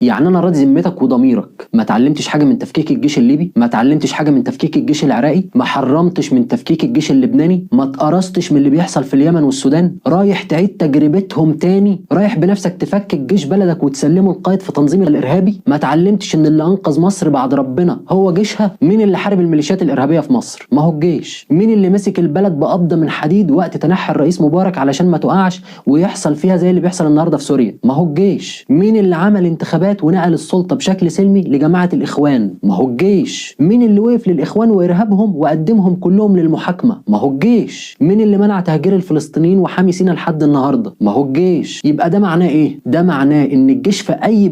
يعني انا راضي ذمتك وضميرك ما اتعلمتش حاجه من تفكيك الجيش الليبي، ما اتعلمتش حاجه من تفكيك الجيش العراقي، ما حرمتش من تفكيك الجيش اللبناني، ما اتقرصتش من اللي بيحصل في اليمن والسودان، رايح تعيد تجربتهم تاني، رايح بنفسك تفكك جيش بلدك وتسلمه القائد في تنظيم الارهابي. ما اتعلمتش ان اللي انقذ مصر بعد ربنا هو جيشها. مين اللي حارب الميليشيات الارهابيه في مصر؟ ما هو الجيش. مين اللي مسك البلد بقبضه من حديد وقت تنحي الرئيس مبارك علشان ما تقعش ويحصل فيها زي اللي بيحصل النهارده في سوريا؟ ما هو الجيش. مين اللي عمل انتخابات ونقل السلطه بشكل سلمي لجماعه الاخوان؟ ما هو الجيش. مين اللي وقف للاخوان وارهابهم وقدمهم كلهم للمحاكمه؟ ما هو الجيش. مين اللي منع تهجير الفلسطينيين وحامي سينا لحد النهارده؟ ما هو الجيش. يبقى ده معناه ايه؟ ده معناه ان الجيش في اي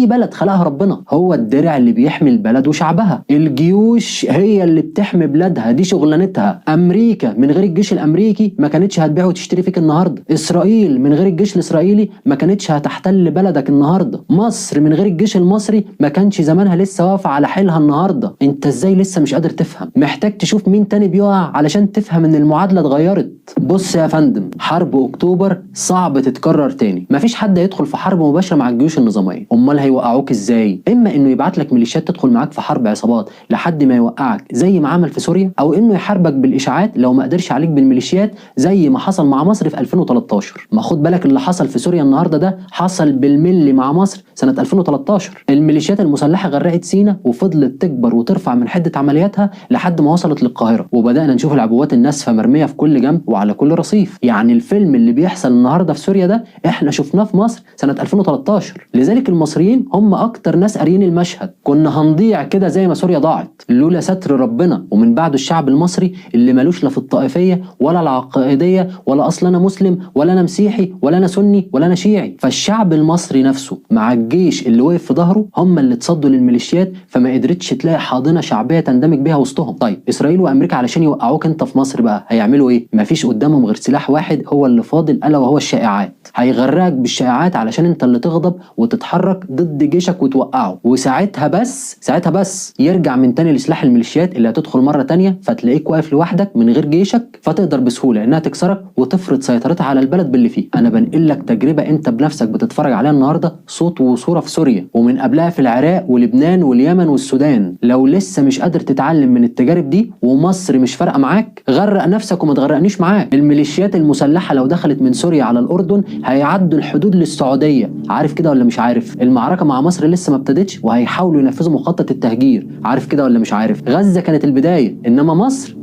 بلد خلقها ربنا هو الدرع اللي بيحمي البلد وشعبها. الجيوش هي اللي بتحمي بلادها، دي شغلانتها. امريكا من غير الجيش الامريكي ما كانتش هتبيع وتشتري فيك النهارده. اسرائيل من غير الجيش الاسرائيلي ما كانتش هتحتل بلدك النهارده. مصر من غير الجيش المصري ما كانش زمانها لسه واقفه على حيلها النهارده. انت ازاي لسه مش قادر تفهم؟ محتاج تشوف مين تاني بيقع علشان تفهم ان المعادله اتغيرت. بص يا فندم، حرب اكتوبر صعب تتكرر تاني. مفيش حد هيدخل في حرب مباشره مع الجيوش النظاميه. امال هيوقعوك ازاي؟ اما انه يبعت لك ميليشيات تدخل معاك في حرب عصابات لحد ما يوقعك زي ما عمل في سوريا، او انه يحاربك بالاشاعات لو ما قدرش عليك بالميليشيات زي ما حصل مع مصر في 2013. ما خد بالك اللي حصل في سوريا النهارده ده حصل بالملي مع مصر سنه 2013. الميليشيات المسلحه غرقت سينا وفضلت تكبر وترفع من حده عملياتها لحد ما وصلت للقاهره، وبدانا نشوف العبوات الناسفه مرميه في كل جنب وعلى كل رصيف. يعني الفيلم اللي بيحصل النهارده في سوريا ده احنا شفناه في مصر سنه 2013. لذلك المصريين هم اكتر ناس قاريين المشهد. كنا هنضيع كده زي ما سوريا ضاعت لولا ستر ربنا ومن بعده الشعب المصري اللي ملوش لا في الطائفيه ولا العقائديه ولا اصل انا مسلم ولا انا مسيحي ولا انا سني ولا انا شيعي. فالشعب المصري نفسه مع الجيش اللي وقف في ظهره هم اللي اتصدوا للميليشيات، فما قدرتش تلاقي حاضنه شعبيه تندمج بيها وسطهم. طيب اسرائيل وامريكا علشان يوقعوك انت في مصر بقى هيعملوا ايه؟ مفيش قدامهم غير سلاح واحد هو اللي فاضل، الا وهو الشائعات. هيغرقك بالشائعات علشان انت اللي تغضب وتتحرك ضد جيشك وتوقعه، وساعتها بس يرجع من تاني لسلاح الميليشيات اللي هتدخل مره تانيه، فتلاقيك واقف لوحدك من غير جيشك، فتقدر بسهوله انها تكسرك وتفرض سيطرتها على البلد باللي فيه. انا بنقل لك تجربه انت بنفسك بتتفرج عليها النهارده صوت وصوره في سوريا، ومن قبلها في العراق ولبنان واليمن والسودان. لو لسه مش قادر تتعلم من التجارب دي ومصر مش فارقه معاك، غرق نفسك وما تغرقنيش معاك. الميليشيات المسلحه لو دخلت من سوريا على الاردن هيعدوا الحدود للسعوديه، عارف كده ولا مش عارف؟ المعركه مع مصر لسه ما ابتدتش وهيحاولوا ينفذوا مخطط التهجير، عارف كده ولا مش عارف؟ غزه كانت البدايه، انما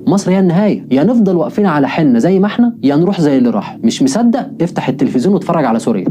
مصر هي النهايه. يا نفضل واقفين على حنا زي ما احنا، يا نروح زي اللي راح. مش مصدق؟ افتح التلفزيون واتفرج على سوريا.